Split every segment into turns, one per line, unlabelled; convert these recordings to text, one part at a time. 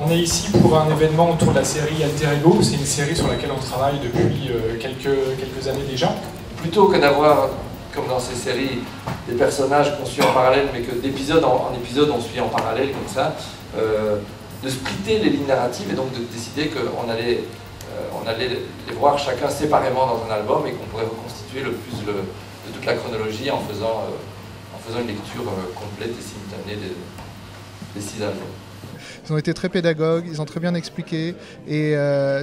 On est ici pour un événement autour de la série Alter Ego. C'est une série sur laquelle on travaille depuis quelques années déjà.
Plutôt que d'avoir, comme dans ces séries, des personnages qu'on suit en parallèle, mais que d'épisode en épisode on suit en parallèle comme ça, de splitter les lignes narratives et donc de décider qu'on allait, les voir chacun séparément dans un album et qu'on pourrait reconstituer le plus de toute la chronologie en faisant une lecture complète et simultanée des 6 albums.
Ils ont été très pédagogues, ils ont très bien expliqué et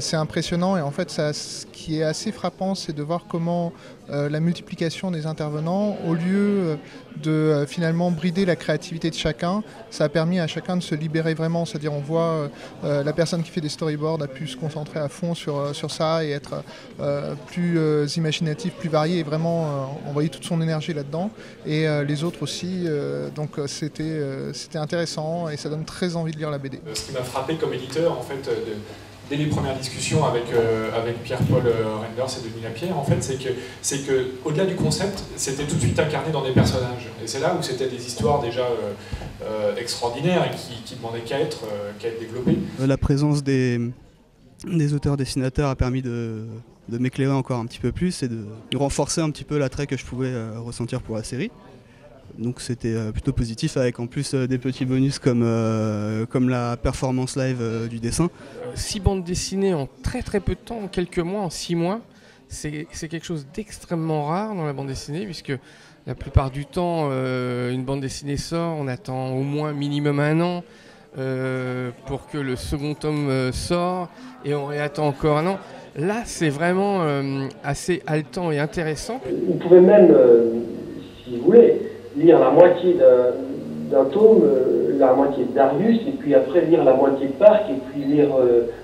c'est impressionnant. Et en fait, ce qui est assez frappant, c'est de voir comment la multiplication des intervenants, au lieu de finalement brider la créativité de chacun, ça a permis à chacun de se libérer vraiment. C'est-à-dire on voit la personne qui fait des storyboards a pu se concentrer à fond sur ça et être plus imaginatif, plus varié et vraiment envoyer toute son énergie là-dedans. Et les autres aussi. Donc c'était intéressant et ça donne très envie de lire la BD.
Ce qui m'a frappé comme éditeur, en fait, dès les premières discussions avec Pierre-Paul Renders et Denis Lapierre, en fait, c'est que au-delà du concept, c'était tout de suite incarné dans des personnages. Et c'est là où c'était des histoires déjà extraordinaires et qui demandaient qu'à être développées.
La présence des auteurs-dessinateurs a permis de m'éclairer encore un petit peu plus et de renforcer un petit peu l'attrait que je pouvais ressentir pour la série. Donc c'était plutôt positif, avec en plus des petits bonus comme la performance live du dessin.
6 bandes dessinées en très peu de temps, en quelques mois, en 6 mois, c'est quelque chose d'extrêmement rare dans la bande dessinée, puisque la plupart du temps, une bande dessinée sort, on attend au moins minimum 1 an pour que le second tome sort, et on réattend encore 1 an. Là, c'est vraiment assez haletant et intéressant.
Vous pouvez même, si vous voulez, lire la moitié d'un tome, la moitié de Darius, et puis après lire la moitié de Park, et puis lire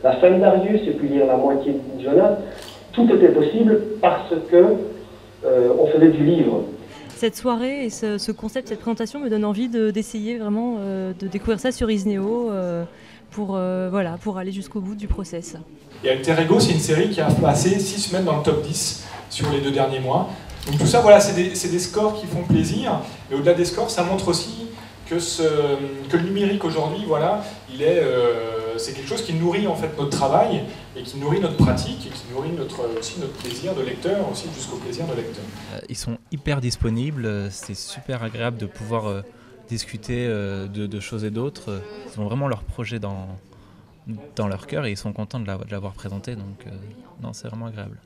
la fin de Darius, et puis lire la moitié de Jonas. Tout était possible parce que on faisait du livre.
Cette soirée et ce concept, cette présentation me donne envie d'essayer vraiment de découvrir ça sur Isneo pour aller jusqu'au bout du process.
Et Alter Ego, c'est une série qui a passé 6 semaines dans le top 10 sur les 2 derniers mois. Donc tout ça, voilà, c'est des scores qui font plaisir. Mais au-delà des scores, ça montre aussi que le numérique aujourd'hui, voilà, c'est quelque chose qui nourrit en fait notre travail et qui nourrit notre pratique et qui nourrit aussi notre plaisir de lecteur, aussi jusqu'au plaisir de lecteur.
Ils sont hyper disponibles, c'est super agréable de pouvoir discuter de choses et d'autres. Ils ont vraiment leur projet dans leur cœur et ils sont contents de l'avoir présenté, donc non, c'est vraiment agréable.